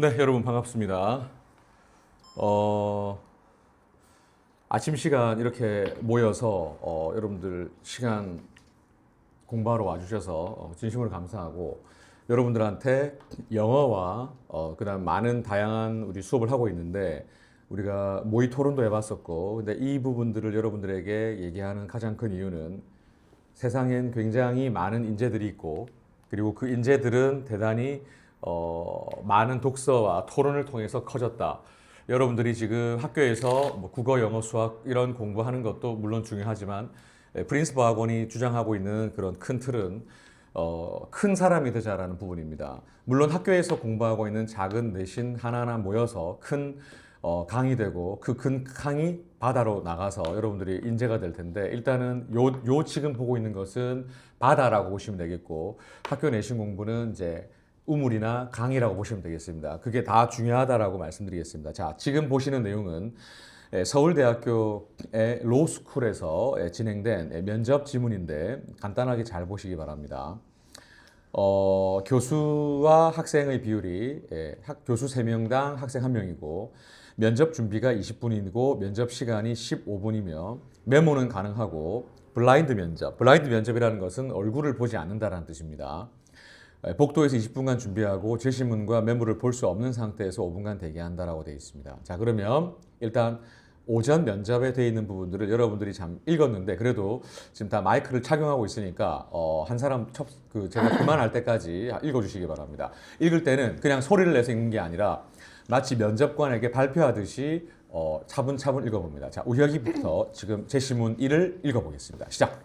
네, 여러분 반갑습니다. 어, 아침 시간 이렇게 모여서 여러분들 시간 공부하러 와주셔서 진심으로 감사하고 여러분들한테 영어와 그다음 많은 다양한 우리 수업을 하고 있는데 우리가 모의 토론도 해봤었고 근데 이 부분들을 여러분들에게 얘기하는 가장 큰 이유는 세상엔 굉장히 많은 인재들이 있고 그리고 그 인재들은 대단히 많은 독서와 토론을 통해서 커졌다. 여러분들이 지금 학교에서 뭐 국어, 영어, 수학 이런 공부하는 것도 물론 중요하지만 프린스퍼 학원이 주장하고 있는 그런 큰 틀은 큰 사람이 되자라는 부분입니다. 물론 학교에서 공부하고 있는 작은 내신 하나하나 모여서 큰 강이 되고 그 큰 강이 바다로 나가서 여러분들이 인재가 될 텐데 일단은 요 지금 보고 있는 것은 바다라고 보시면 되겠고 학교 내신 공부는 이제 우물이나 강이라고 보시면 되겠습니다. 그게 다 중요하다라고 말씀드리겠습니다. 자, 지금 보시는 내용은 서울대학교의 로스쿨에서 진행된 면접 지문인데 간단하게 잘 보시기 바랍니다. 교수와 학생의 비율이 교수 3명당 학생 1명이고 면접 준비가 20분이고 면접 시간이 15분이며 메모는 가능하고 블라인드 면접. 블라인드 면접이라는 것은 얼굴을 보지 않는다는 뜻입니다. 복도에서 20분간 준비하고 제시문과 메모를 볼 수 없는 상태에서 5분간 대기한다라고 되어 있습니다. 자, 그러면 일단 오전 면접에 되어 있는 부분들을 여러분들이 참 읽었는데 그래도 지금 다 마이크를 착용하고 있으니까 한 사람 제가 그만할 때까지 읽어주시기 바랍니다. 읽을 때는 그냥 소리를 내서 읽는 게 아니라 마치 면접관에게 발표하듯이 차분차분 읽어봅니다. 자, 우혁이부터 지금 제시문 1을 읽어보겠습니다. 시작!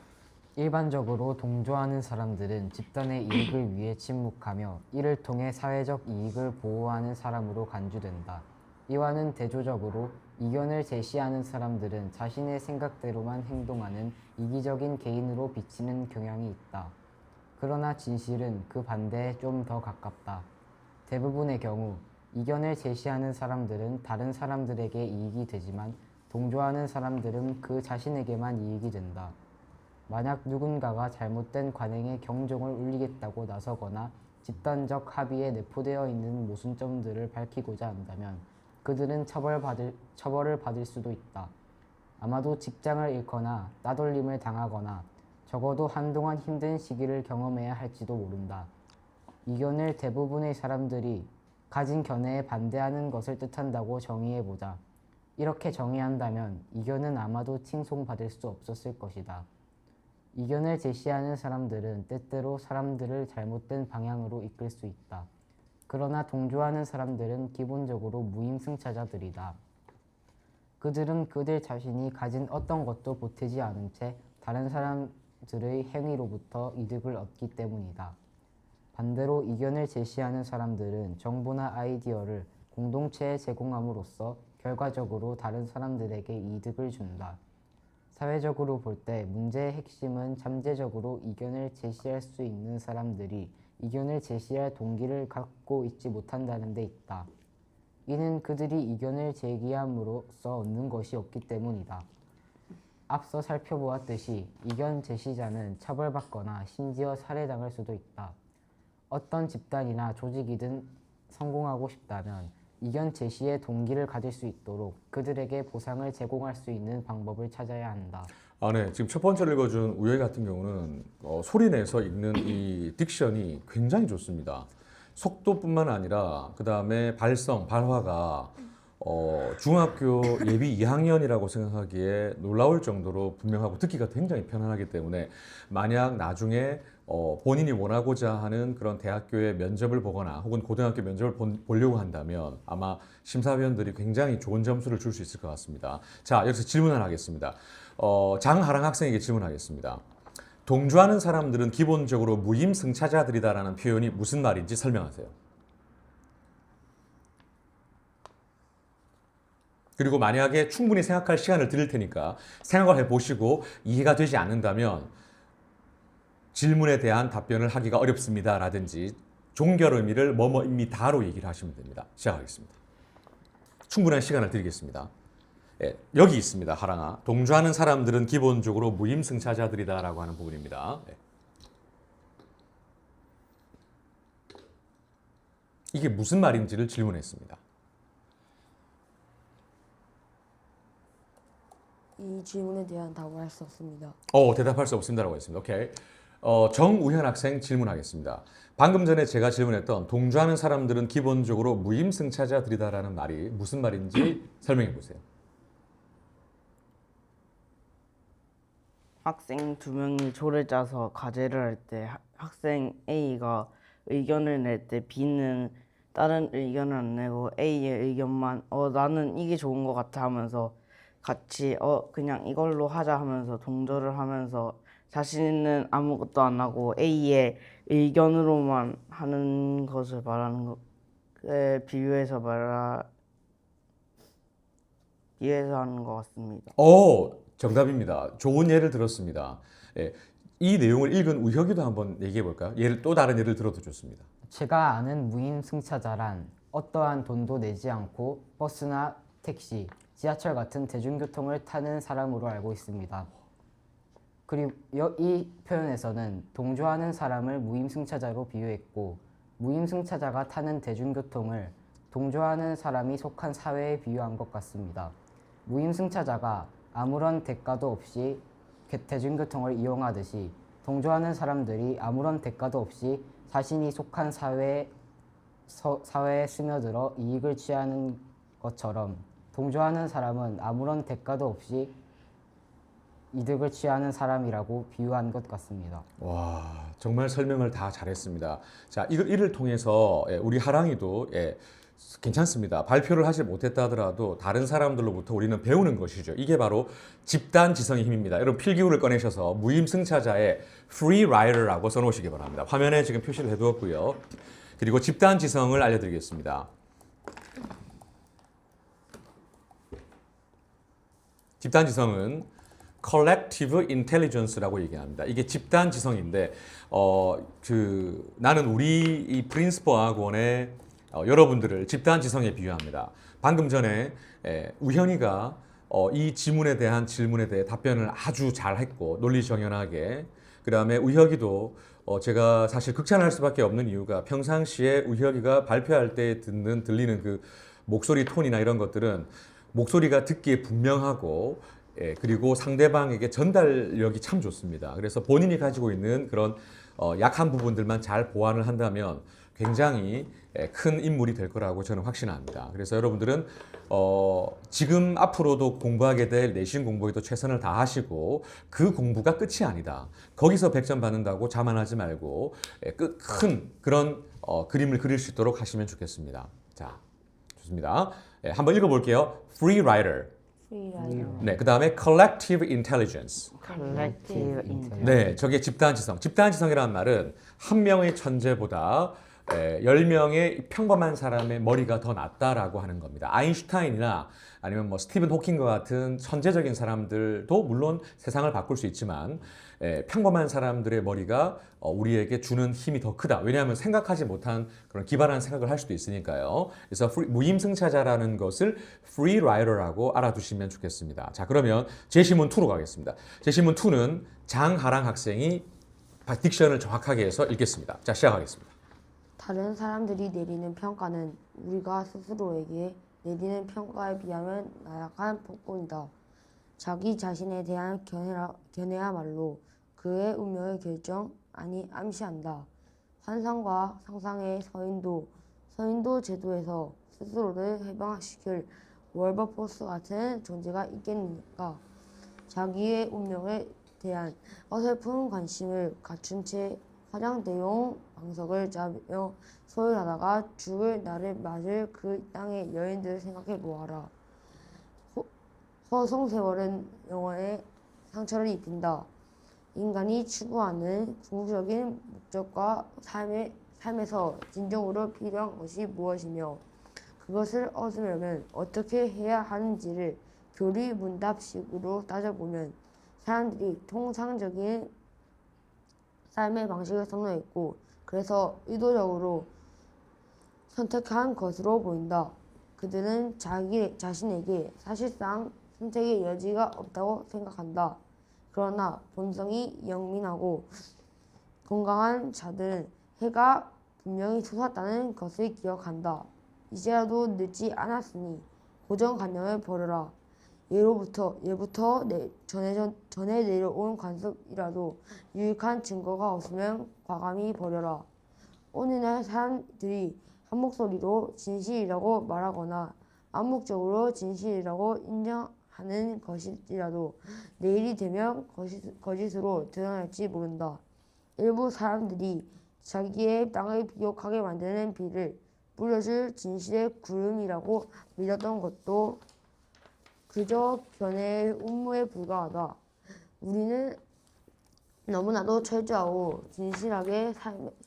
일반적으로 동조하는 사람들은 집단의 이익을 위해 침묵하며 이를 통해 사회적 이익을 보호하는 사람으로 간주된다. 이와는 대조적으로 이견을 제시하는 사람들은 자신의 생각대로만 행동하는 이기적인 개인으로 비치는 경향이 있다. 그러나 진실은 그 반대에 좀 더 가깝다. 대부분의 경우 이견을 제시하는 사람들은 다른 사람들에게 이익이 되지만 동조하는 사람들은 그 자신에게만 이익이 된다. 만약 누군가가 잘못된 관행에 경종을 울리겠다고 나서거나 집단적 합의에 내포되어 있는 모순점들을 밝히고자 한다면 그들은 처벌을 받을 수도 있다. 아마도 직장을 잃거나 따돌림을 당하거나 적어도 한동안 힘든 시기를 경험해야 할지도 모른다. 이견을 대부분의 사람들이 가진 견해에 반대하는 것을 뜻한다고 정의해보자. 이렇게 정의한다면 이견은 아마도 칭송받을 수 없었을 것이다. 이견을 제시하는 사람들은 때때로 사람들을 잘못된 방향으로 이끌 수 있다. 그러나 동조하는 사람들은 기본적으로 무임승차자들이다. 그들은 그들 자신이 가진 어떤 것도 보태지 않은 채 다른 사람들의 행위로부터 이득을 얻기 때문이다. 반대로 이견을 제시하는 사람들은 정보나 아이디어를 공동체에 제공함으로써 결과적으로 다른 사람들에게 이득을 준다. 사회적으로 볼 때 문제의 핵심은 잠재적으로 이견을 제시할 수 있는 사람들이 이견을 제시할 동기를 갖고 있지 못한다는 데 있다. 이는 그들이 이견을 제기함으로써 얻는 것이 없기 때문이다. 앞서 살펴보았듯이 이견 제시자는 처벌받거나 심지어 살해당할 수도 있다. 어떤 집단이나 조직이든 성공하고 싶다면 이견 제시의 동기를 가질 수 있도록 그들에게 보상을 제공할 수 있는 방법을 찾아야 한다. 네. 지금 첫 번째를 읽어준 우혁이 같은 경우는 소리 내서 읽는 이 딕션이 굉장히 좋습니다. 속도뿐만 아니라 그 다음에 발성, 발화가 중학교 예비 2학년이라고 생각하기에 놀라울 정도로 분명하고 듣기가 굉장히 편안하기 때문에 만약 나중에 본인이 원하고자 하는 그런 대학교의 면접을 보거나 혹은 고등학교 면접을 보려고 한다면 아마 심사위원들이 굉장히 좋은 점수를 줄 수 있을 것 같습니다. 자, 여기서 질문 하나 하겠습니다. 장하랑 학생에게 질문하겠습니다. 동조하는 사람들은 기본적으로 무임승차자들이다라는 표현이 무슨 말인지 설명하세요. 그리고 만약에 충분히 생각할 시간을 드릴 테니까 생각을 해보시고 이해가 되지 않는다면 질문에 대한 답변을 하기가 어렵습니다 라든지 종결 의미를 뭐뭐입니다로 얘기를 하시면 됩니다. 시작하겠습니다. 충분한 시간을 드리겠습니다. 여기 있습니다. 하랑아. 동조하는 사람들은 기본적으로 무임승차자들이다라고 하는 부분입니다. 이게 무슨 말인지를 질문했습니다. 이 질문에 대한 답을 할 수 없습니다. 대답할 수 없습니다라고 했습니다. 오케이. 정우현 학생 질문하겠습니다. 방금 전에 제가 질문했던 동조하는 사람들은 기본적으로 무임승차자들이다라는 말이 무슨 말인지 설명해 보세요. 학생 두 명이 조를 짜서 과제를 할 때 학생 A가 의견을 낼 때 B는 다른 의견을 안 내고 A의 의견만 나는 이게 좋은 것 같아 하면서 같이 그냥 이걸로 하자 하면서 동조를 하면서 자신은 아무것도 안 하고 A의 의견으로만 하는 것을 말하는 것에 비유해서 하는 것 같습니다. 정답입니다. 좋은 예를 들었습니다. 예, 이 내용을 읽은 우혁이도 한번 얘기해 볼까요? 또 다른 예를 들어도 좋습니다. 제가 아는 무임승차자란 어떠한 돈도 내지 않고 버스나 택시, 지하철 같은 대중교통을 타는 사람으로 알고 있습니다. 그리고 이 표현에서는 동조하는 사람을 무임승차자로 비유했고 무임승차자가 타는 대중교통을 동조하는 사람이 속한 사회에 비유한 것 같습니다. 무임승차자가 아무런 대가도 없이 대중교통을 이용하듯이 동조하는 사람들이 아무런 대가도 없이 자신이 속한 사회에 스며들어 이익을 취하는 것처럼 동조하는 사람은 아무런 대가도 없이 이득을 취하는 사람이라고 비유한 것 같습니다. 와, 정말 설명을 다 잘했습니다. 자, 이를 통해서 우리 하랑이도 괜찮습니다. 발표를 하지 못했다 하더라도 다른 사람들로부터 우리는 배우는 것이죠. 이게 바로 집단 지성의 힘입니다. 여러분 필기구를 꺼내셔서 무임승차자의 free rider라고 써놓으시기 바랍니다. 화면에 지금 표시를 해두었고요. 그리고 집단 지성을 알려드리겠습니다. 집단 지성은 collective intelligence라고 얘기합니다. 이게 집단 지성인데 나는 우리 이 프린스퍼 학원의 여러분들을 집단 지성에 비유합니다. 방금 전에 우현이가 이 질문에 대해 답변을 아주 잘했고 논리정연하게, 그 다음에 우혁이도 제가 사실 극찬할 수밖에 없는 이유가 평상시에 우혁이가 발표할 때 들리는 그 목소리 톤이나 이런 것들은 목소리가 듣기에 분명하고 그리고 상대방에게 전달력이 참 좋습니다. 그래서 본인이 가지고 있는 그런 약한 부분들만 잘 보완을 한다면 굉장히 큰 인물이 될 거라고 저는 확신합니다. 그래서 여러분들은 지금 앞으로도 공부하게 될 내신 공부에도 최선을 다하시고 그 공부가 끝이 아니다. 거기서 100점 받는다고 자만하지 말고 큰 그런 그림을 그릴 수 있도록 하시면 좋겠습니다. 자, 좋습니다. 한번 읽어볼게요. Free rider. 네, 그 다음에 collective intelligence. collective intelligence. 네, 저게 집단지성. 집단지성이라는 말은 한 명의 천재보다 10명의 평범한 사람의 머리가 더 낫다라고 하는 겁니다. 아인슈타인이나 아니면 뭐 스티븐 호킹과 같은 천재적인 사람들도 물론 세상을 바꿀 수 있지만 평범한 사람들의 머리가 우리에게 주는 힘이 더 크다. 왜냐하면 생각하지 못한 그런 기발한 생각을 할 수도 있으니까요. 그래서 무임승차자라는 것을 free rider라고 알아두시면 좋겠습니다. 자, 그러면 제시문 2로 가겠습니다. 제시문 2는 장하랑 학생이 딕션을 정확하게 해서 읽겠습니다. 자, 시작하겠습니다. 다른 사람들이 내리는 평가는 우리가 스스로에게 내리는 평가에 비하면 나약한 폭군이다. 자기 자신에 대한 견해야말로 그의 운명의 결정 아니 암시한다. 환상과 상상의 서인도 제도에서 스스로를 해방시킬 월버포스 같은 존재가 있겠는가. 자기의 운명에 대한 어설픈 관심을 갖춘 채 화장대용 방석을 짜며 소홀하다가 죽을 날을 맞을 그 땅의 여인들을 생각해 보아라. 허송세월은 영혼에 상처를 입힌다. 인간이 추구하는 궁극적인 목적과 삶에서 진정으로 필요한 것이 무엇이며 그것을 얻으려면 어떻게 해야 하는지를 교리문답식으로 따져보면 사람들이 통상적인 삶의 방식을 선호했고 그래서 의도적으로 선택한 것으로 보인다. 그들은 자신에게 사실상 선택의 여지가 없다고 생각한다. 그러나 본성이 영민하고 건강한 자들은 해가 분명히 솟았다는 것을 기억한다. 이제라도 늦지 않았으니 고정관념을 버려라. 예부터 전에 내려온 관습이라도 유익한 증거가 없으면 과감히 버려라. 오늘날 사람들이 한 목소리로 진실이라고 말하거나 암묵적으로 진실이라고 인정하는 것일지라도 내일이 되면 거짓으로 드러날지 모른다. 일부 사람들이 자기의 땅을 비옥하게 만드는 비를 뿌려줄 진실의 구름이라고 믿었던 것도 그저 견해의 음모에 불과하다. 우리는 너무나도 철저하고 진실하게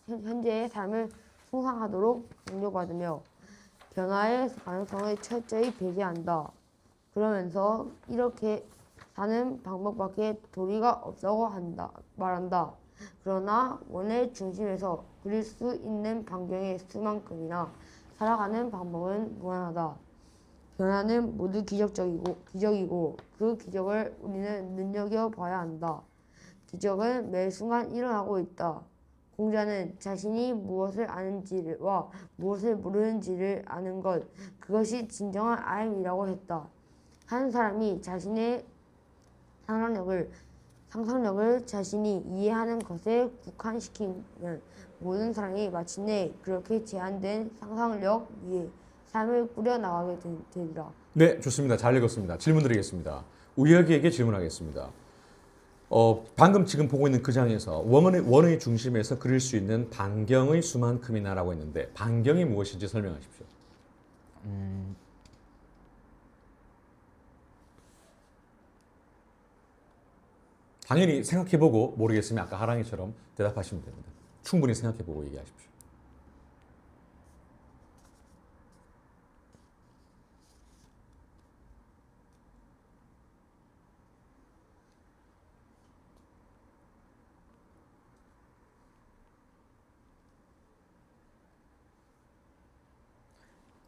현재의 삶을 풍성하도록 강요받으며 변화의 가능성을 철저히 배제한다. 그러면서 이렇게 사는 방법밖에 도리가 없다고 말한다. 그러나 원의 중심에서 그릴 수 있는 반경의 수만큼이나 살아가는 방법은 무한하다. 변화는 모두 기적이고 그 기적을 우리는 눈여겨봐야 한다. 기적은 매 순간 일어나고 있다. 공자는 자신이 무엇을 아는지와 무엇을 모르는지를 아는 것, 그것이 진정한 알미라고 했다. 한 사람이 자신의 상상력을 자신이 이해하는 것에 국한시키면 모든 사람이 마침내 그렇게 제한된 상상력 위에 삶을 꾸려나가게 되리라. 네, 좋습니다. 잘 읽었습니다. 질문 드리겠습니다. 우혁이에게 질문하겠습니다. 방금 지금 보고 있는 그 장에서 원의 중심에서 그릴 수 있는 반경의 수만큼이나라고 했는데 반경이 무엇인지 설명하십시오. 당연히 생각해보고 모르겠으면 아까 하랑이처럼 대답하시면 됩니다. 충분히 생각해보고 얘기하십시오.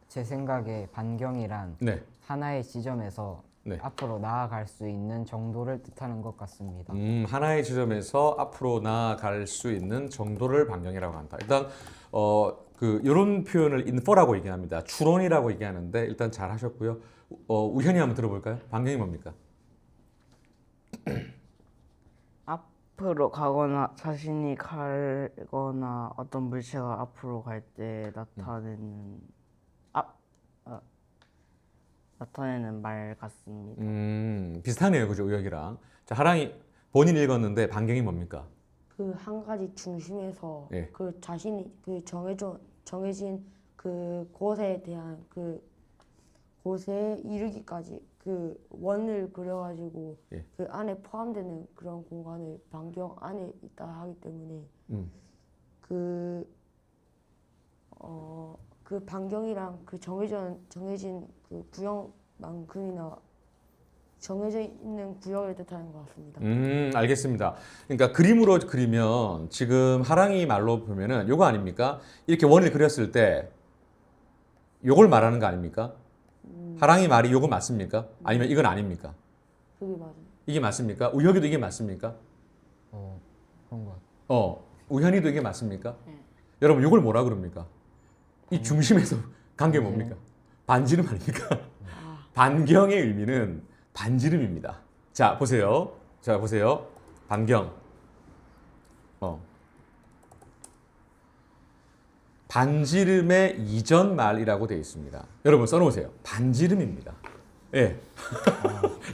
제 생각에 반경이란 네. 하나의 지점에서 네. 앞으로 나아갈 수 있는 정도를 뜻하는 것 같습니다. 하나의 지점에서 앞으로 나아갈 수 있는 정도를 반경이라고 한다. 일단 이런 표현을 인퍼라고 얘기합니다. 추론이라고 얘기하는데 일단 잘 하셨고요. 우현이 한번 들어볼까요? 반경이 뭡니까? 앞으로 가거나 자신이 가거나 어떤 물체가 앞으로 갈 때 나타내는 말 같습니다. 비슷하네요, 그죠? 우혁이랑. 자, 하랑이 본인 읽었는데 반경이 뭡니까? 그 한 가지 중심에서 예. 그 자신이 그 정해진 그 곳에 대한 그 곳에 이르기까지 그 원을 그려가지고 예. 그 안에 포함되는 그런 공간을 반경 안에 있다 하기 때문에 그 반경이랑 그 정해진 그 구역만큼이나 정해져 있는 구역을 뜻하는 것 같습니다. 알겠습니다. 그러니까 그림으로 그리면 지금 하랑이 말로 보면은 요거 아닙니까? 이렇게 원을 그렸을 때 요걸 말하는 거 아닙니까? 하랑이 말이 요거 맞습니까? 아니면 이건 아닙니까? 그게 맞아요. 이게 맞습니까? 우혁이도 이게 맞습니까? 그런 것 같아요. 우현이도 이게 맞습니까? 여러분 요걸 뭐라 그럽니까? 이 중심에서 관계 뭡니까? 반지름 아닙니까? 반경의 의미는 반지름입니다. 자, 보세요. 반경. 반지름의 이전 말이라고 되어 있습니다. 여러분 써놓으세요. 반지름입니다. 예.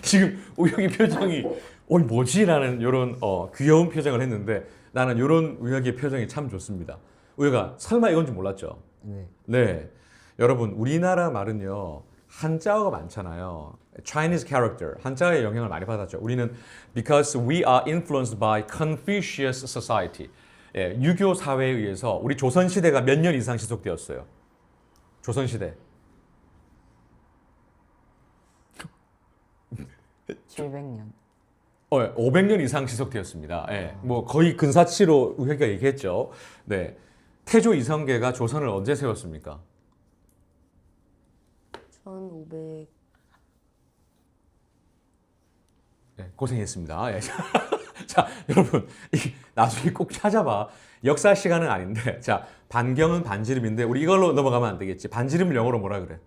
지금 우혁이 표정이 뭐지라는 이런 귀여운 표정을 했는데 나는 이런 우혁이의 표정이 참 좋습니다. 우혁아, 설마 이건 줄 몰랐죠? 네. 네. 여러분, 우리나라 말은요, 한자어가 많잖아요. Chinese character, 한자어의 영향을 많이 받았죠. 우리는 because we are influenced by Confucius society. 예, 유교 사회에 의해서 우리 조선시대가 몇 년 이상 지속되었어요. 조선시대. 700년. 500년 이상 지속되었습니다. 예, 뭐 거의 근사치로 우혁이가 얘기했죠. 네. 태조 이성계가 조선을 언제 세웠습니까? 1500. 네, 고생했습니다. 예. 자, 여러분, 나중에 꼭 찾아봐. 역사 시간은 아닌데, 자, 반경은 반지름인데, 우리 이걸로 넘어가면 안 되겠지. 반지름을 영어로 뭐라 그래?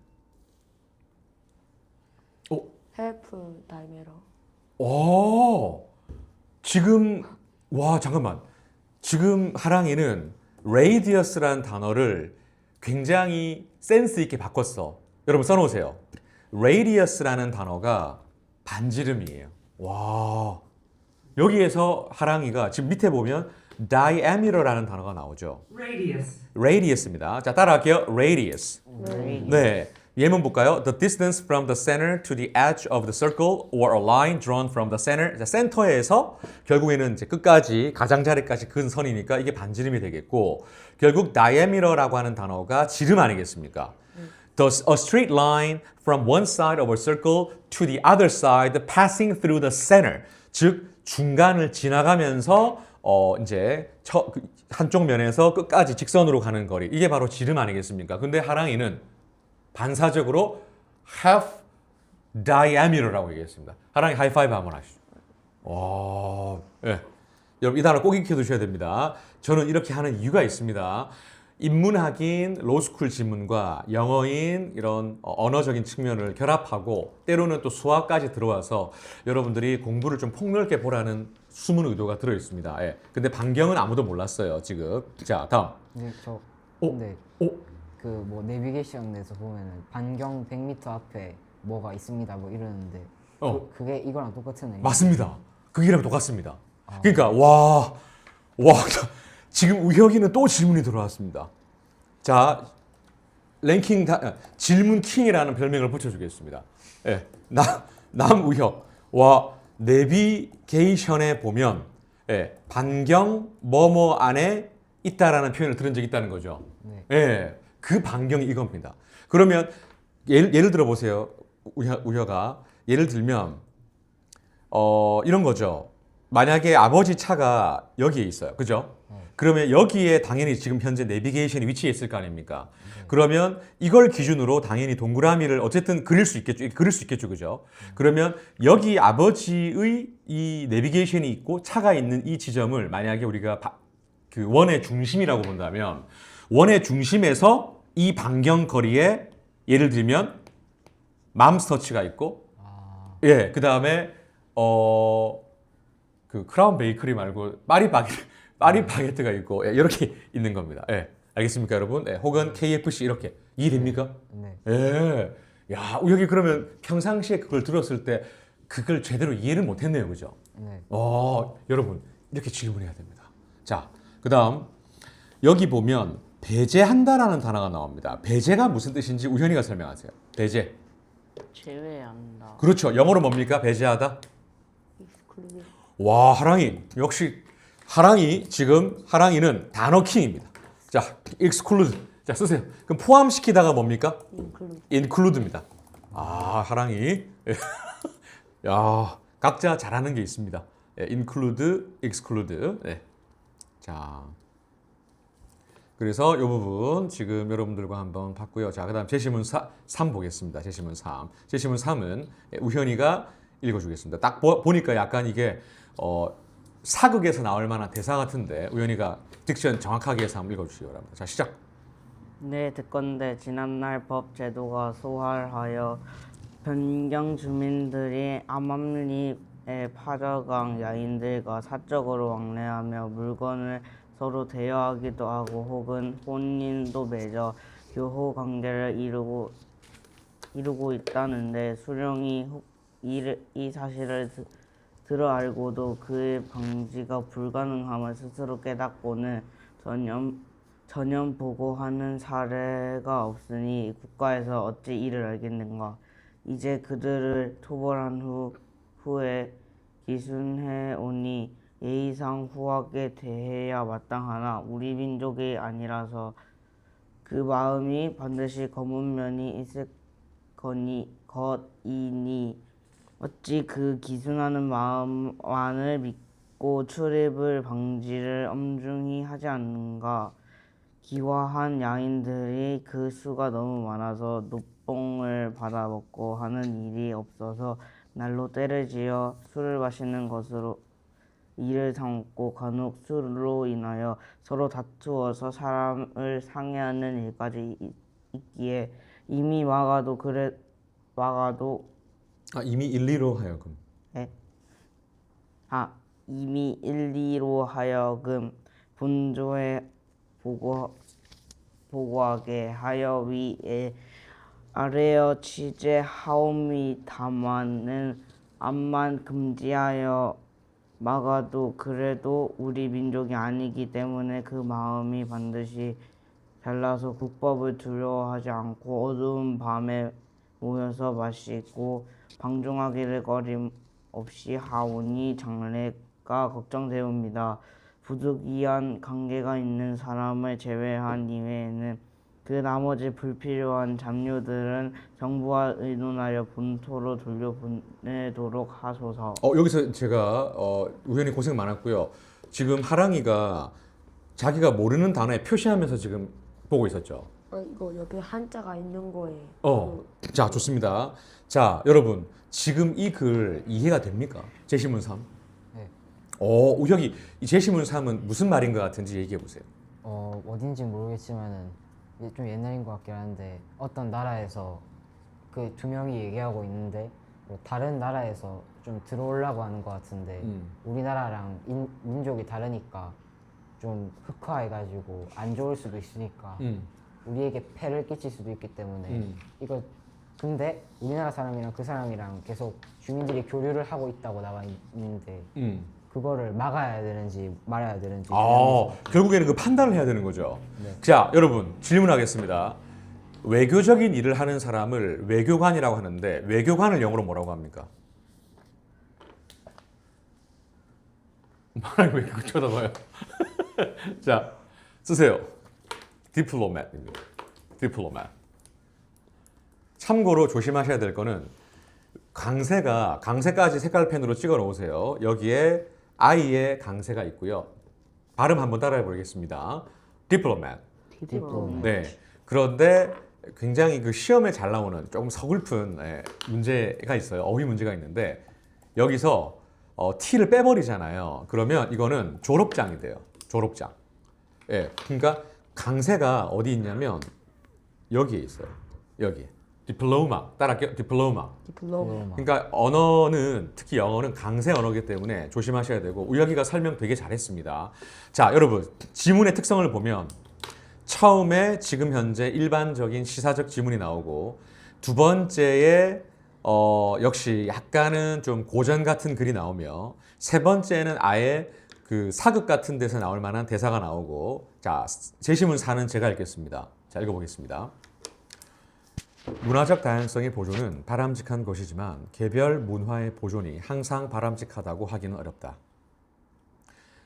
헬프 다이메러. 오, 지금, 와, 잠깐만. 지금 하랑이는 radius라는 단어를 굉장히 센스 있게 바꿨어. 여러분 써놓으세요. radius라는 단어가 반지름이에요. 와, 여기에서 하랑이가 지금 밑에 보면 diameter라는 단어가 나오죠. radius입니다. 자, 따라할게요. radius. 네. 예문 볼까요? The distance from the center to the edge of the circle or a line drawn from the center. 자, 센터에서 결국에는 이제 끝까지 가장자리까지 근 선이니까 이게 반지름이 되겠고, 결국 diameter라고 하는 단어가 지름 아니겠습니까? A straight line from one side of a circle to the other side passing through the center. 즉 중간을 지나가면서 이제 한쪽 면에서 끝까지 직선으로 가는 거리. 이게 바로 지름 아니겠습니까? 근데 하랑이는 반사적으로 half diameter라고 얘기했습니다. 하랑이 하이파이브 한번 하시죠. 와, 예. 여러분 이 단어 꼭 익혀 두셔야 됩니다. 저는 이렇게 하는 이유가 있습니다. 인문학인 로스쿨 지문과 영어인 이런 언어적인 측면을 결합하고 때로는 또 수학까지 들어와서 여러분들이 공부를 좀 폭넓게 보라는 숨은 의도가 들어 있습니다. 예. 근데 반경은 아무도 몰랐어요, 지금. 자, 다음. 근데 저 오, 근데 오, 그 뭐 내비게이션에서 보면은 반경 100m 앞에 뭐가 있습니다 뭐 이러는데 그게 이거랑 똑같은 의미. 맞습니다. 그게랑 똑같습니다. 그러니까 와, 지금 우혁이는 또 질문이 들어왔습니다. 자, 질문 킹이라는 별명을 붙여주겠습니다. 예, 남우혁. 와, 내비게이션에 보면 반경 뭐뭐 안에 있다라는 표현을 들은 적이 있다는 거죠. 네. 예, 그 반경이 이겁니다. 그러면 예를 들어 보세요, 우혁아. 예를 들면 이런 거죠. 만약에 아버지 차가 여기에 있어요, 그죠? 그러면 여기에 당연히 지금 현재 내비게이션이 위치해 있을 거 아닙니까? 그러면 이걸 기준으로 당연히 동그라미를 어쨌든 그릴 수 있겠죠, 그죠? 그러면 여기 아버지의 이 내비게이션이 있고 차가 있는 이 지점을 만약에 우리가 그 원의 중심이라고 본다면 원의 중심에서 이 반경 거리에 예를 들면 맘스터치가 있고, 예, 그 다음에 그 크라운 베이커리 말고 파리바게트가 있고, 예, 이렇게 있는 겁니다. 예, 알겠습니까, 여러분? 예, 혹은 KFC 이렇게 이해됩니까? 네. 예, 야, 여기 그러면 평상시에 그걸 들었을 때 그걸 제대로 이해를 못했네요, 그죠? 네. 여러분 이렇게 질문해야 됩니다. 자, 그다음 여기 보면 배제한다라는 단어가 나옵니다. 배제가 무슨 뜻인지 우현이가 설명하세요. 배제. 제외한다. 그렇죠. 영어로 뭡니까? 배제하다. exclude. 와, 하랑이 역시 하랑이는 단어 킹입니다. 자, exclude. 자, 쓰세요. 그럼 포함시키다가 뭡니까? include입니다. 아, 하랑이. 야, 각자 잘하는 게 있습니다. 예, include, exclude. 네. 자, 그래서 이 부분 지금 여러분들과 한번 봤고요. 자, 그다음 제시문 3 보겠습니다. 제시문 3. 제시문 3은 우현이가 읽어주겠습니다. 딱 보니까 약간 이게 사극에서 나올 만한 대사 같은데 우현이가 딕션 정확하게 해서 한번 읽어주시기 바랍니다. 자, 시작. 네, 듣건대 지난날 법 제도가 소활하여 변경 주민들이 암암리에 파저강 야인들과 사적으로 왕래하며 물건을 서로 대여하기도 하고 혹은 혼인도 맺어 교호 관계를 이루고 있다는데 수령이 이 사실을 들어 알고도 그의 방지가 불가능함을 스스로 깨닫고는 전혀 보고하는 사례가 없으니 국가에서 어찌 이를 알겠는가. 이제 그들을 토벌한 후에 기순해 오니 예의상 후하게 대해야 마땅하나 우리 민족이 아니라서 그 마음이 반드시 검은 면이 있을 것이니 어찌 그 기순하는 마음만을 믿고 출입을 방지를 엄중히 하지 않는가. 기화한 야인들이 그 수가 너무 많아서 노뽕을 받아먹고 하는 일이 없어서 날로 때를 지어 술을 마시는 것으로 이를 삼고 간혹 술로 인하여 서로 다투어서 사람을 상해하는 일까지 있기에 이미 이미 일리로 하여금. 이미 일리로 하여금 본조에 보고하게 하여 위에 아래여 취재하옵니다마는 암만 금지하여 막아도 그래도 우리 민족이 아니기 때문에 그 마음이 반드시 잘나서 국법을 두려워하지 않고 어두운 밤에 모여서 마시고 방종하기를 거림없이 하오니 장래가 걱정되옵니다. 부득이한 관계가 있는 사람을 제외한 이외에는 그 나머지 불필요한 잡류들은 정부와 의논하여 본토로 돌려보내도록 하소서. 여기서 제가 우연히 고생 많았고요. 지금 하랑이가 자기가 모르는 단어에 표시하면서 지금 보고 있었죠. 이거 옆에 한자가 있는 거에. 자, 좋습니다. 자, 여러분 지금 이 글 이해가 됩니까? 제시문 3. 네. 우혁이 이 제시문 3은 무슨 말인 것 같은지 얘기해 보세요. 어딘지 모르겠지만은 이게 좀 옛날인 것 같긴 한데 어떤 나라에서 그 두 명이 얘기하고 있는데 뭐 다른 나라에서 좀 들어오려고 하는 것 같은데 우리나라랑 민족이 다르니까 좀 흑화해가지고 안 좋을 수도 있으니까 우리에게 폐를 끼칠 수도 있기 때문에 이거 근데 우리나라 사람이랑 그 사람이랑 계속 주민들이 교류를 하고 있다고 나와 있는데 그거를 막아야 되는지 말아야 되는지 결국에는 그 판단을 해야 되는 거죠. 네. 자, 여러분 질문하겠습니다. 외교적인 일을 하는 사람을 외교관이라고 하는데 외교관을 영어로 뭐라고 합니까? 말을 왜 이렇게 쳐다봐요? 자, 쓰세요. diplomat입니다. diplomat. 참고로 조심하셔야 될 거는 강세까지 색깔펜으로 찍어 놓으세요. 여기에 I의 강세가 있고요. 발음 한번 따라해 보겠습니다. diplomat. 네. 그런데 굉장히 그 시험에 잘 나오는 조금 서글픈 문제가 있어요. 어휘 문제가 있는데 여기서 T를 빼버리잖아요. 그러면 이거는 졸업장이 돼요. 졸업장. 예. 그러니까 강세가 어디 있냐면 여기에 있어요. 여기. 디플로마. 따라할게요. 디플로마. 그러니까 언어는 특히 영어는 강세 언어이기 때문에 조심하셔야 되고 우혁이가 설명 되게 잘했습니다. 자, 여러분 지문의 특성을 보면 처음에 지금 현재 일반적인 시사적 지문이 나오고 두 번째에 역시 약간은 좀 고전 같은 글이 나오며 세 번째는 아예 그 사극 같은 데서 나올 만한 대사가 나오고 자, 제시문 4는 제가 읽겠습니다. 자, 읽어보겠습니다. 문화적 다양성의 보존은 바람직한 것이지만 개별 문화의 보존이 항상 바람직하다고 하기는 어렵다.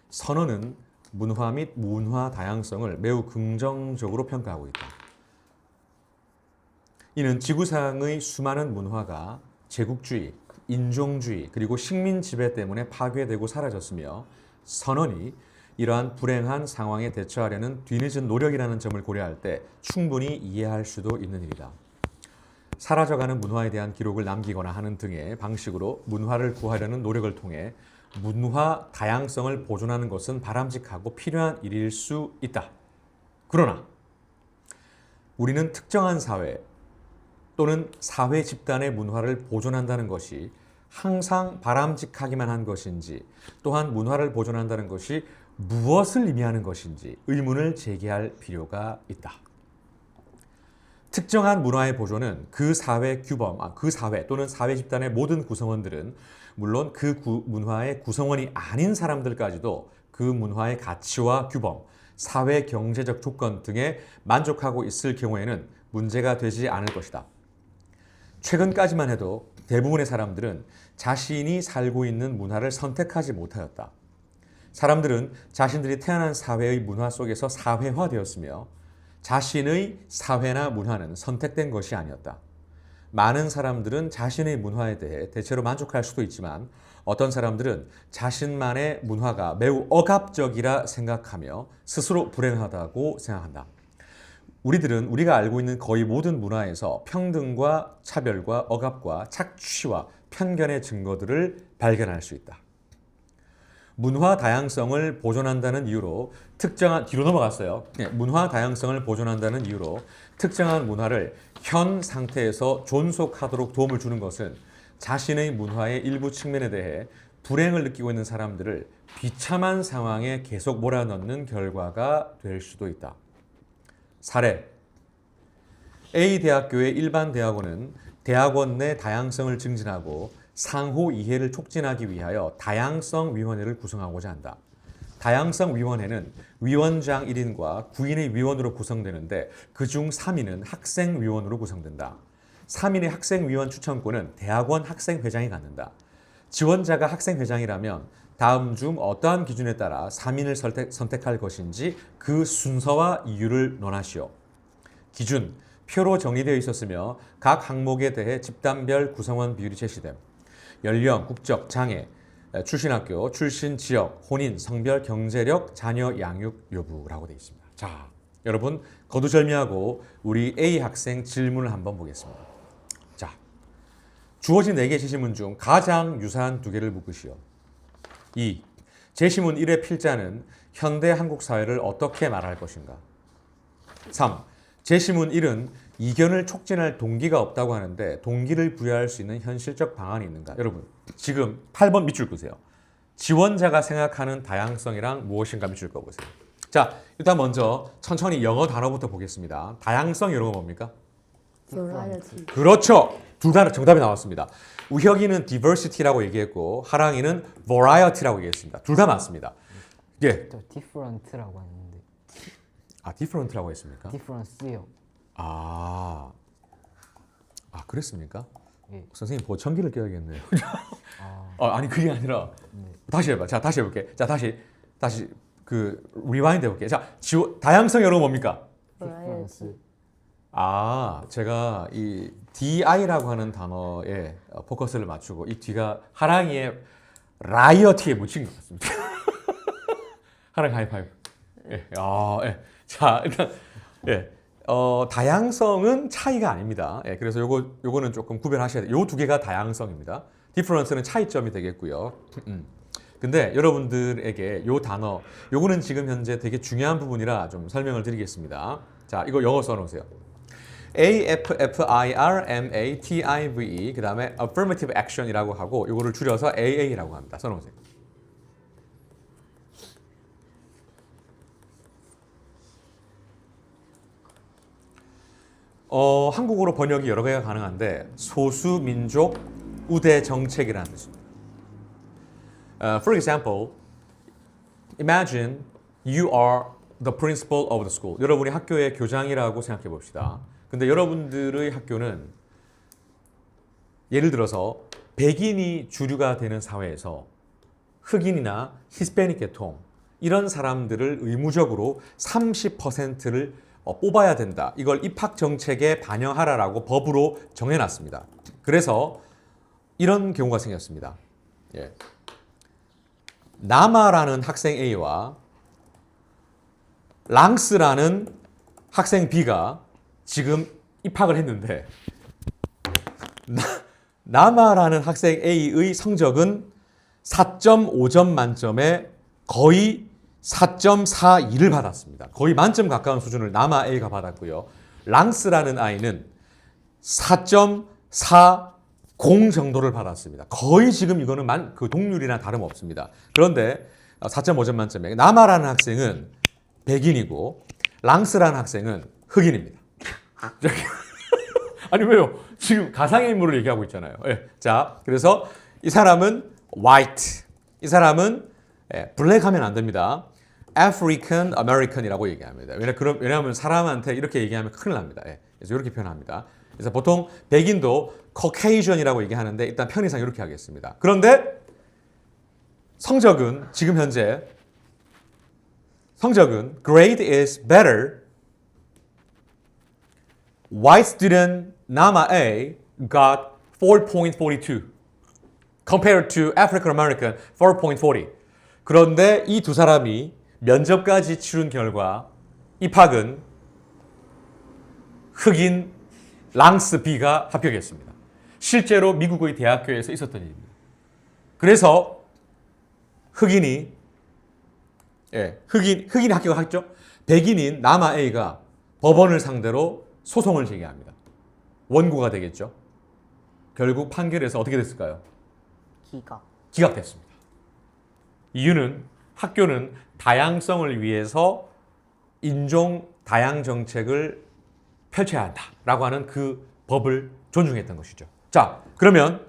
선언은 문화 및 문화 다양성을 매우 긍정적으로 평가하고 있다. 이는 지구상의 수많은 문화가 제국주의, 인종주의 그리고 식민 지배 때문에 파괴되고 사라졌으며 선언이 이러한 불행한 상황에 대처하려는 뒤늦은 노력이라는 점을 고려할 때 충분히 이해할 수도 있는 일이다. 사라져가는 문화에 대한 기록을 남기거나 하는 등의 방식으로 문화를 구하려는 노력을 통해 문화 다양성을 보존하는 것은 바람직하고 필요한 일일 수 있다. 그러나 우리는 특정한 사회 또는 사회 집단의 문화를 보존한다는 것이 항상 바람직하기만 한 것인지 또한 문화를 보존한다는 것이 무엇을 의미하는 것인지 의문을 제기할 필요가 있다. 특정한 문화의 보존은 그 사회 규범, 그 사회 또는 사회 집단의 모든 구성원들은 물론 그 문화의 구성원이 아닌 사람들까지도 그 문화의 가치와 규범, 사회 경제적 조건 등에 만족하고 있을 경우에는 문제가 되지 않을 것이다. 최근까지만 해도 대부분의 사람들은 자신이 살고 있는 문화를 선택하지 못하였다. 사람들은 자신들이 태어난 사회의 문화 속에서 사회화되었으며 자신의 사회나 문화는 선택된 것이 아니었다. 많은 사람들은 자신의 문화에 대해 대체로 만족할 수도 있지만 어떤 사람들은 자신만의 문화가 매우 억압적이라 생각하며 스스로 불행하다고 생각한다. 우리들은 우리가 알고 있는 거의 모든 문화에서 평등과 차별과 억압과 착취와 편견의 증거들을 발견할 수 있다. 문화 다양성을 보존한다는 이유로 특정한 뒤로 넘어갔어요. 문화 다양성을 보존한다는 이유로 특정한 문화를 현 상태에서 존속하도록 도움을 주는 것은 자신의 문화의 일부 측면에 대해 불행을 느끼고 있는 사람들을 비참한 상황에 계속 몰아넣는 결과가 될 수도 있다. 사례: A 대학교의 일반 대학원은 대학원 내 다양성을 증진하고 상호 이해를 촉진하기 위하여 다양성위원회를 구성하고자 한다. 다양성위원회는 위원장 1인과 9인의 위원으로 구성되는데 그중 3인은 학생위원으로 구성된다. 3인의 학생위원 추천권은 대학원 학생회장이 갖는다. 지원자가 학생회장이라면 다음 중 어떠한 기준에 따라 3인을 선택할 것인지 그 순서와 이유를 논하시오. 기준: 표로 정리되어 있었으며 각 항목에 대해 집단별 구성원 비율이 제시됨. 연령, 국적, 장애, 출신 학교, 출신 지역, 혼인, 성별, 경제력, 자녀 양육 여부라고 되어 있습니다. 자, 여러분 거두절미하고 우리 A 학생 질문을 한번 보겠습니다. 자, 주어진 4개 제시문 중 가장 유사한 2개를 묶으시오. 2. 제시문 1의 필자는 현대 한국 사회를 어떻게 말할 것인가? 3. 제시문 1은 이견을 촉진할 동기가 없다고 하는데 동기를 부여할 수 있는 현실적 방안이 있는가? 여러분, 지금 8번 밑줄 끄세요. 지원자가 생각하는 다양성이란 무엇인가 밑줄 꺼보세요. 자, 일단 먼저 천천히 영어 단어부터 보겠습니다. 다양성 영어가 뭡니까? variety. 그렇죠. 둘 다 정답이 나왔습니다. 우혁이는 diversity라고 얘기했고 하랑이는 variety라고 얘기했습니다. 둘 다 맞습니다. 예. 저 different라고 하는데 아, different라고 했습니까? difference요. 아, 그랬습니까? 예. 선생님 보청기를 껴야겠네요. 아, 아니 그게 아니라 네. 다시 해봐. 자, 다시 해볼게. 자, 다시 그 리와인드 해볼게. 자, 다양성 영어로 뭡니까? difference. 제가 이 DI라고 하는 단어에 포커스를 맞추고 이 뒤가 하랑이의 라이어티에 묻힌 것 같습니다. 하랑 하이파이브. 예. 예. 자, 일단 예. 다양성은 차이가 아닙니다. 예, 그래서 요거는 조금 구별하셔야 돼요. 요 2개가 다양성입니다. 디퍼런스는 차이점이 되겠고요. 근데 여러분들에게 요 단어, 요거는 지금 현재 되게 중요한 부분이라 좀 설명을 드리겠습니다. 자, 이거 영어 써놓으세요. affirmative, 그 다음에 affirmative action이라고 하고 요거를 줄여서 AA라고 합니다. 써놓으세요. 한국어로 번역이 여러 개가 가능한데 소수민족 우대 정책이라는 뜻입니다. For example, imagine you are the principal of the school. 여러분이 학교의 교장이라고 생각해 봅시다. 근데 여러분들의 학교는 예를 들어서 백인이 주류가 되는 사회에서 흑인이나 히스패닉 계통 이런 사람들을 의무적으로 30%를 뽑아야 된다. 이걸 입학 정책에 반영하라라고 법으로 정해놨습니다. 그래서 이런 경우가 생겼습니다. 예. 나마라는 학생 A와 랑스라는 학생 B가 지금 입학을 했는데 나마라는 학생 A의 성적은 4.5점 만점에 거의 4.42를 받았습니다. 거의 만점 가까운 수준을 남아 A가 받았고요. 랑스라는 아이는 4.40 정도를 받았습니다. 거의 지금 이거는 그 동률이랑 다름없습니다. 그런데 4.5점 만점에 나마라는 학생은 백인이고 랑스라는 학생은 흑인입니다. 아니 왜요? 지금 가상의 인물을 얘기하고 있잖아요. 예. 자, 그래서 이 사람은 white, 이 사람은 black 하면 안 됩니다. African American이라고 얘기합니다. 왜냐하면 사람한테 이렇게 얘기하면 큰일 납니다. 예. 그래서 이렇게 표현합니다. 그래서 보통 백인도 Caucasian이라고 얘기하는데 일단 편의상 이렇게 하겠습니다. 그런데 성적은 지금 현재 성적은 grade is better. White student Nama A got 4.42 compared to African American 4.40. 그런데 이 두 사람이 면접까지 치른 결과 입학은 흑인 랑스 B가 합격했습니다. 실제로 미국의 대학교에서 있었던 일입니다. 그래서 흑인이 흑인이 합격했죠. 백인인 남아 A가 법원을 상대로 소송을 제기합니다. 원고가 되겠죠. 결국 판결에서 어떻게 됐을까요? 기각됐습니다. 이유는 학교는 다양성을 위해서 인종 다양 정책을 펼쳐야 한다라고 하는 그 법을 존중했던 것이죠. 자, 그러면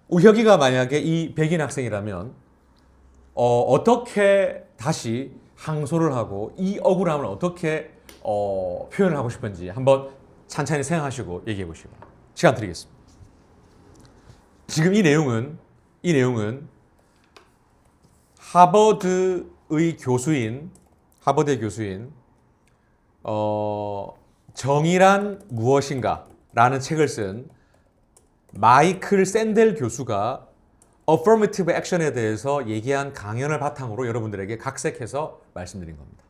우혁이가 만약에 이 백인 학생이라면 어떻게 다시 항소를 하고 이 억울함을 어떻게 표현을 하고 싶은지 한번 찬찬히 생각하시고 얘기해 보시기 바랍니다. 시간 드리겠습니다. 지금 이 내용은 하버드의 교수인 정의란 무엇인가 라는 책을 쓴 마이클 샌델 교수가 affirmative action에 대해서 얘기한 강연을 바탕으로 여러분들에게 각색해서 말씀드린 겁니다.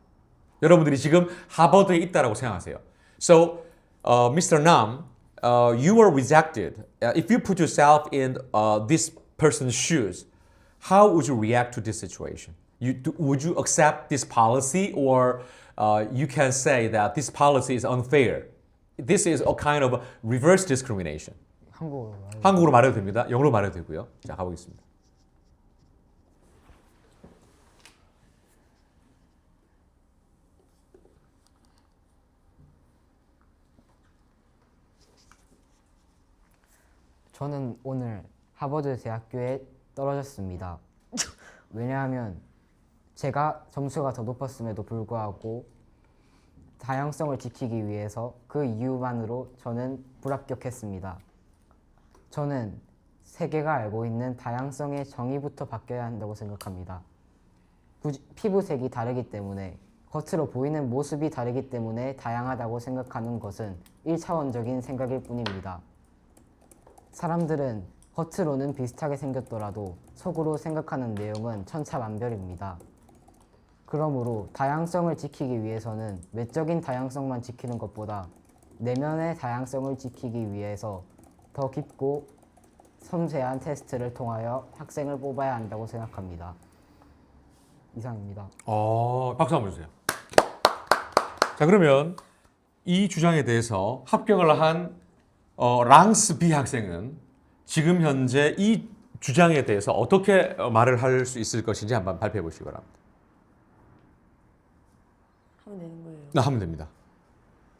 여러분들이 지금 하버드에 있다라고 생각하세요. So, Mr. Nam, you were rejected. If you put yourself in this person's shoes, how would you react to this situation? Would you accept this policy, or you can say that this policy is unfair? This is a kind of reverse discrimination. 한국어로 말해도 됩니다. 영어로 말해도 되고요. 자, 가보겠습니다. 저는 오늘 하버드 대학교에 떨어졌습니다. 왜냐하면 제가 점수가 더 높았음에도 불구하고 다양성을 지키기 위해서 그 이유만으로 저는 불합격했습니다. 저는 세계가 알고 있는 다양성의 정의부터 바뀌어야 한다고 생각합니다. 피부색이 다르기 때문에, 겉으로 보이는 모습이 다르기 때문에 다양하다고 생각하는 것은 1차원적인 생각일 뿐입니다. 사람들은 겉으로는 비슷하게 생겼더라도 속으로 생각하는 내용은 천차만별입니다. 그러므로 다양성을 지키기 위해서는 외적인 다양성만 지키는 것보다 내면의 다양성을 지키기 위해서 더 깊고 섬세한 테스트를 통하여 학생을 뽑아야 한다고 생각합니다. 이상입니다. 박수 한번 주세요. 자, 그러면 이 주장에 대해서 합격을 한 랑스 B 학생은 지금 현재 이 주장에 대해서 어떻게 말을 할 수 있을 것인지 한번 발표해 보시기 바랍니다. 하면 되는 거예요. 하면 됩니다.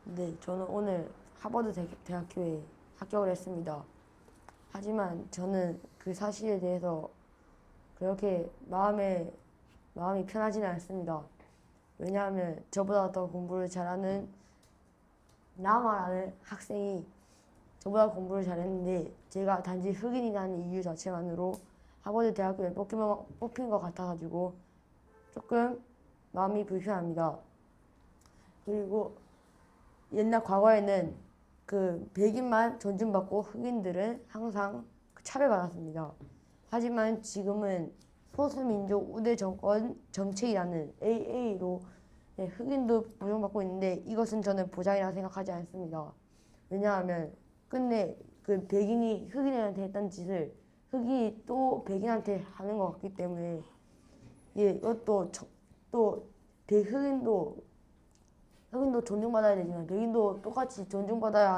네, 저는 오늘 하버드 대학교에 합격을 했습니다. 하지만 저는 그 사실에 대해서 그렇게 마음이 편하지는 않습니다. 왜냐하면 저보다 더 공부를 잘하는 나마라는 학생이 저보다 공부를 잘했는데 제가 단지 흑인이라는 이유 자체만으로 하버드 대학교에 뽑힌 것 같아가지고 조금 마음이 불편합니다. 그리고 옛날 과거에는 그 백인만 존중받고 흑인들은 항상 차별받았습니다. 하지만 지금은 소수민족 우대 정권 정책이라는 AA로 흑인도 보장받고 있는데 이것은 저는 보장이라고 생각하지 않습니다. 왜냐하면 끝내 그 백인이 흑인한테 했던 짓을 흑인이 또 백인한테 하는 것 같기 때문에 이것도 또 흑인도 존중받아야 되지만 백인도 똑같이 존중받아야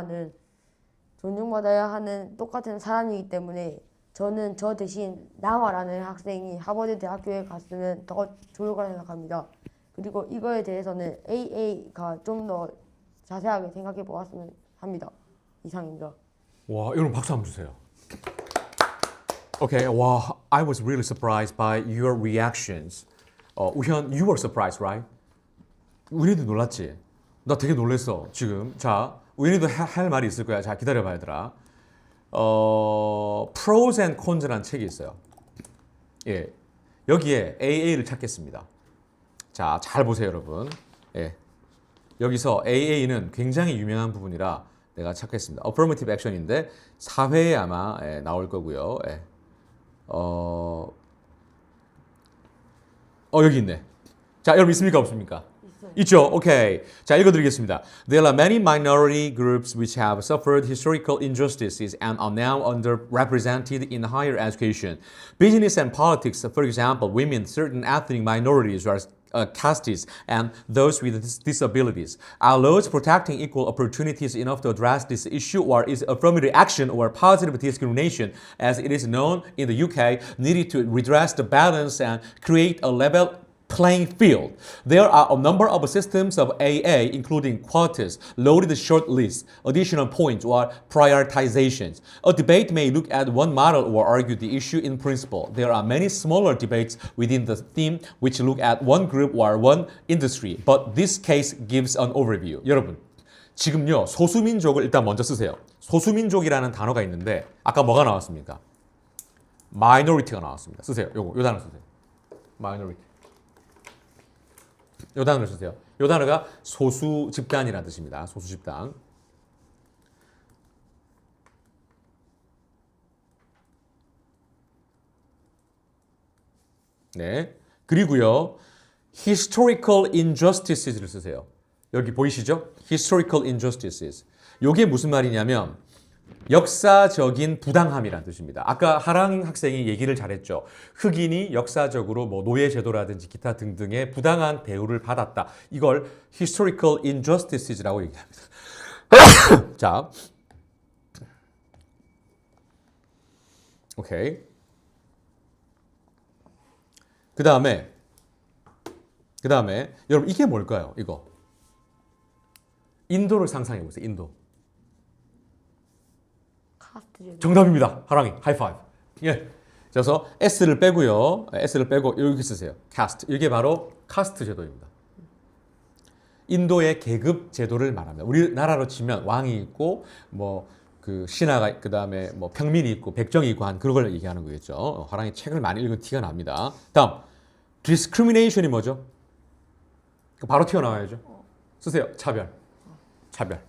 하는 똑같은 사람이기 때문에 저는 저 대신 나와라는 학생이 하버드 대학교에 갔으면 더 좋을 거라 생각합니다. 그리고 이거에 대해서는 AA가 좀 더 자세하게 생각해 보았으면 합니다. 이상입니다. 와, 여러분 박수 한번 주세요. Okay, 와, I was really surprised by your reactions. 우현, you were surprised, right? 우현이도 놀랐지? 나 되게 놀랬어, 지금. 자, 우현이도 할 말이 있을 거야. 자, 기다려봐, 얘들아. Pros and Cons라는 책이 있어요. 예, 여기에 AA를 찾겠습니다. 자, 잘 보세요, 여러분. 예, 여기서 AA는 굉장히 유명한 부분이라 내가 찾겠습니다. Affirmative Action인데 사회에 아마 나올 거고요. 예. 여기 있네. 자, 여러분 있습니까, 없습니까? 있죠. 오케이. 자, 읽어드리겠습니다. There are many minority groups which have suffered historical injustices and are now underrepresented in higher education. Business and politics, for example, women, certain ethnic minorities are castes, and those with disabilities. Are laws protecting equal opportunities enough to address this issue, or is affirmative action or positive discrimination, as it is known in the UK, needed to redress the balance and create a level playing field? There are a number of systems of AA, including quotas, loaded short lists, additional points, or prioritizations. A debate may look at one model or argue the issue in principle. There are many smaller debates within the theme which look at one group or one industry, but this case gives an overview. 여러분, 지금요, 소수민족을 일단 먼저 쓰세요. 소수민족이라는 단어가 있는데 아까 뭐가 나왔습니까? minority가 나왔습니다. 쓰세요. 요 단어 쓰세요. minority. 요 단어를 쓰세요. 요 단어가 소수 집단이라는 뜻입니다. 소수 집단. 네. 그리고요. historical injustices를 쓰세요. 여기 보이시죠? historical injustices. 요게 무슨 말이냐면 역사적인 부당함이라는 뜻입니다. 아까 하랑 학생이 얘기를 잘했죠. 흑인이 역사적으로 뭐 노예 제도라든지 기타 등등의 부당한 대우를 받았다. 이걸 historical injustices라고 얘기합니다. 자, 오케이. 그 다음에 여러분 이게 뭘까요? 이거 인도를 상상해 보세요. 인도. 카스트 정답입니다. 하랑이 하이파이브. 예. 그래서 S를 빼고요. S를 빼고 이렇게 쓰세요. 카스트. 이게 바로 카스트 제도입니다. 인도의 계급 제도를 말합니다. 우리나라로 치면 왕이 있고 뭐 그 신하가 그다음에 뭐 평민이 있고 백정이 있고 한 그런 걸 얘기하는 거겠죠. 하랑이 책을 많이 읽은 티가 납니다. 다음 discrimination이 뭐죠? 바로 튀어나와야죠. 쓰세요. 차별. 차별.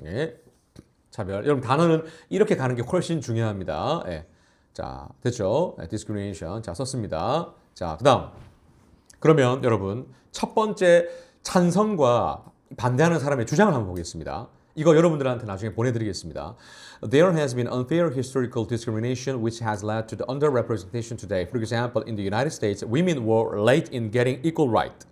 예. 차별. 여러분 단어는 이렇게 가는 게 훨씬 중요합니다. 예. 자, 됐죠? 예, discrimination. 자, 썼습니다. 자, 그다음. 그러면 여러분 첫 번째 찬성과 반대하는 사람의 주장을 한번 보겠습니다. 이거 여러분들한테 나중에 보내드리겠습니다. There has been unfair historical discrimination which has led to the underrepresentation today. For example, in the United States, women were late in getting equal right.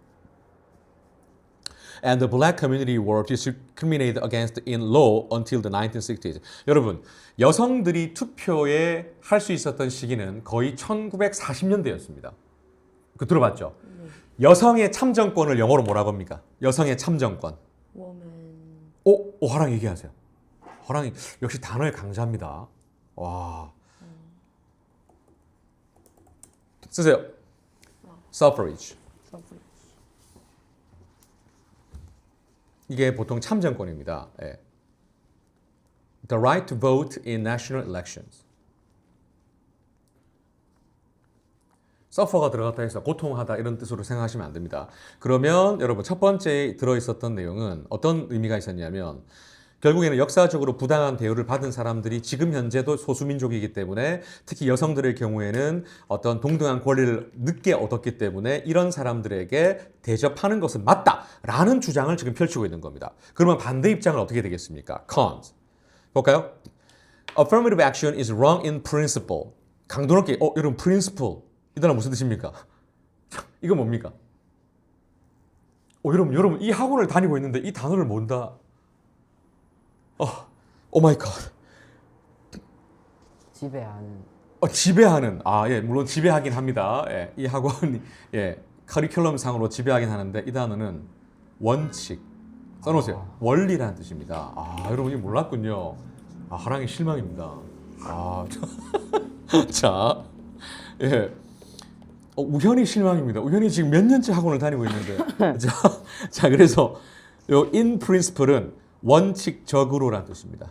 And the black community were discriminated against in law until the 1960s. 여러분, 여성들이 투표에 할 수 있었던 시기는 거의 1940년대였습니다. 그 들어봤죠? 여성의 참정권을 영어로 뭐라고 합니까? 여성의 참정권. 오, 화랑 얘기하세요. 화랑이 역시 단어의 강자입니다. 와. 쓰세요. suffrage. 이게 보통 참정권입니다. 예. The right to vote in national elections. suffer가 들어갔다 해서 고통하다 이런 뜻으로 생각하시면 안 됩니다. 그러면 여러분 첫 번째 들어있었던 내용은 어떤 의미가 있었냐면 결국에는 역사적으로 부당한 대우를 받은 사람들이 지금 현재도 소수민족이기 때문에 특히 여성들의 경우에는 어떤 동등한 권리를 늦게 얻었기 때문에 이런 사람들에게 대접하는 것은 맞다라는 주장을 지금 펼치고 있는 겁니다. 그러면 반대 입장은 어떻게 되겠습니까? Cons. 볼까요? Affirmative action is wrong in principle. 강도 높게 여러분 principle 이 단어 무슨 뜻입니까? 이거 뭡니까? 여러분 이 학원을 다니고 있는데 이 단어를 모른다. 오 마이 갓. 지배하는. 지배하는. 예, 물론 지배하긴 합니다. 예, 이 학원이 커리큘럼 상으로 지배하긴 하는데 이 단어는 원칙. 써놓으세요. 원리라는 뜻입니다. 여러분 이 몰랐군요. 하랑이 실망입니다. 자, 예. 우현이 실망입니다. 우현이 지금 몇 년째 학원을 다니고 있는데. 자, 그래서 요 in principle은 원칙적으로라는 뜻입니다.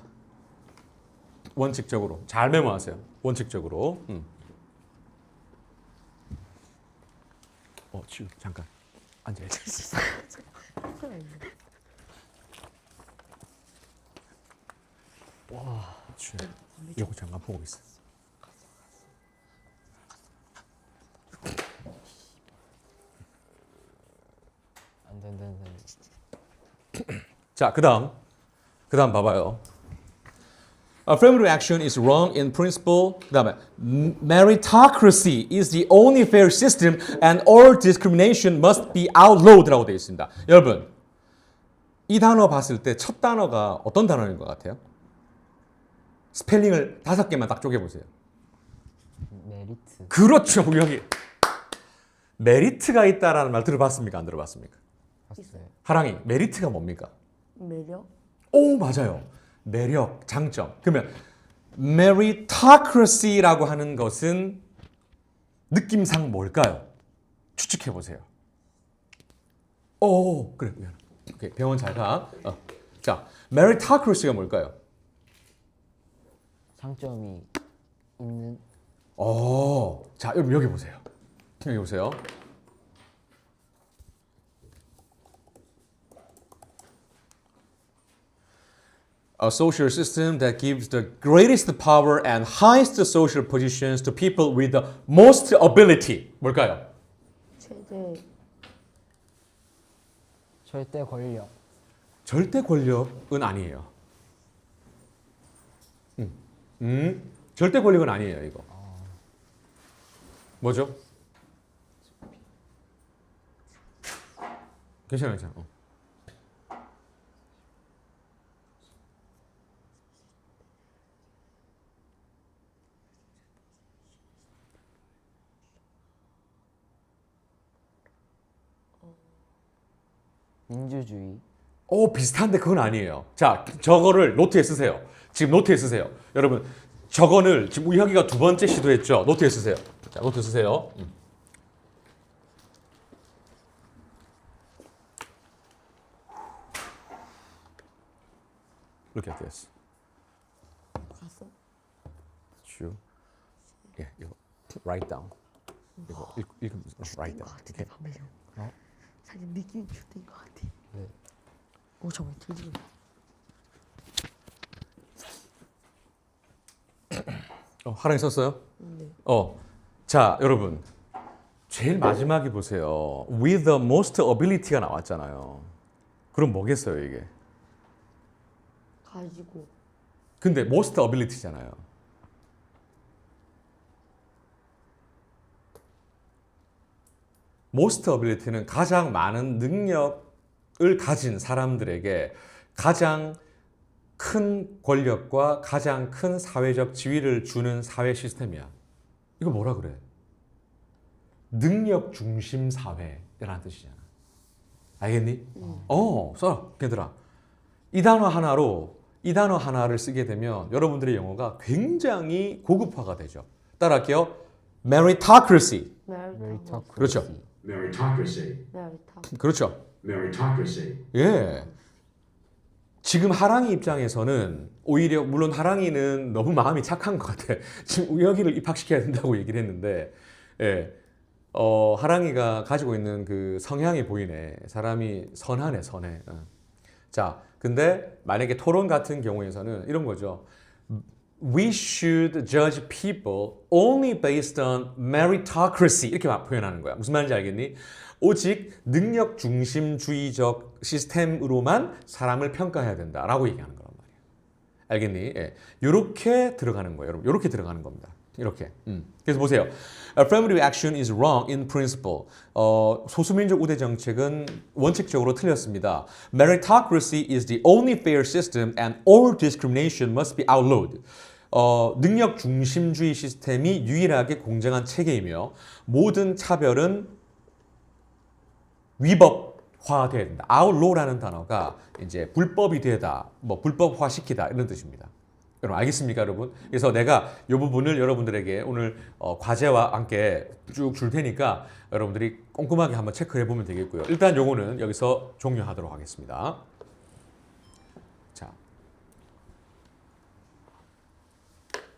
원칙적으로. 잘 메모하세요. 원칙적으로. 지금 잠깐 앉아야 돼. 이거 잠깐 보고 있어. 안돼. 자, 그다음 봐봐요. Affirmative action is wrong in principle. 그다음에 meritocracy is the only fair system and all discrimination must be outlawed라고 되어 있습니다. 여러분, 이 단어 봤을 때 첫 단어가 어떤 단어인 것 같아요? 스펠링을 5개만 딱 쪼개보세요. 메리트. 그렇죠, 우리 여기 메리트가 있다라는 말 들어봤습니까? 안 들어봤습니까? 봤어요. 하랑이, 메리트가 뭡니까? 매력? 오, 맞아요. 매력, 장점. 그러면 meritocracy라고 하는 것은 느낌상 뭘까요? 추측해 보세요. 오, 그래. 미안. 오케이, 병원 잘 가. 자, meritocracy가 뭘까요? 장점이 있는 자, 여러분 여기 보세요. 여기 보세요. A social system that gives the greatest power and highest social positions to people with the most ability. 뭘까요? 최대 절대 권력. 절대 권력은 아니에요. 절대 권력은 아니에요, 이거. 뭐죠? 괜찮아요, 괜찮아요. 민주주의. 비슷한데 그건 아니에요. 자, 저거를 노트에 쓰세요. 지금 노트에 쓰세요. 여러분, 저거를 지금 우혁이가 2번째 시도했죠? 노트에 쓰세요. 자, 노트 쓰세요. Look at this. 갔어? 쭉. 예, 이거 write down. 이거 읽으면서 write down. 같은데 반배경. 사실 느낌이 좋된 것 같아. 네. 오 잠깐 들지. 하랑이 썼어요? 네. 자, 여러분. 제일 마지막에 보세요. With the most ability가 나왔잖아요. 그럼 뭐겠어요, 이게? 가지고 근데 most ability잖아요. most ability는 가장 많은 능력을 가진 사람들에게 가장 큰 권력과 가장 큰 사회적 지위를 주는 사회 시스템이야. 이거 뭐라 그래? 능력 중심 사회라는 뜻이잖아. 알겠니? 써, 걔들아. 이 단어 하나를 쓰게 되면 여러분들의 영어가 굉장히 고급화가 되죠. 따라할게요. meritocracy. 메리토크래시. 그렇죠. Meritocracy. 그렇죠. Meritocracy. 예. 지금 하랑이 입장에서는 오히려 물론 하랑이는 너무 마음이 착한 것 같아. 지금 우혁이를 입학시켜야 된다고 얘기를 했는데, 예. 하랑이가 가지고 있는 그 성향이 보이네. 사람이 선하네, 선해. 자, 근데 만약에 토론 같은 경우에서는 이런 거죠. We should judge people only based on meritocracy. 이렇게 표현하는 거야. 무슨 말인지 알겠니? 오직 능력 중심주의적 시스템으로만 사람을 평가해야 된다라고 얘기하는 거란 말이야. 알겠니? 예. 이렇게 들어가는 거예요, 여러분. 이렇게 들어가는 겁니다. 이렇게. 그래서 보세요. Affirmative action is wrong in principle. 소수민족 우대 정책은 원칙적으로 틀렸습니다. Meritocracy is the only fair system and all discrimination must be outlawed. 능력 중심주의 시스템이 유일하게 공정한 체계이며 모든 차별은 위법화돼야 된다. outlaw라는 단어가 이제 불법이 되다, 뭐 불법화시키다 이런 뜻입니다. 여러분 알겠습니까, 여러분? 그래서 내가 이 부분을 여러분들에게 오늘 과제와 함께 쭉 줄 테니까 여러분들이 꼼꼼하게 한번 체크해 보면 되겠고요. 일단 요거는 여기서 종료하도록 하겠습니다.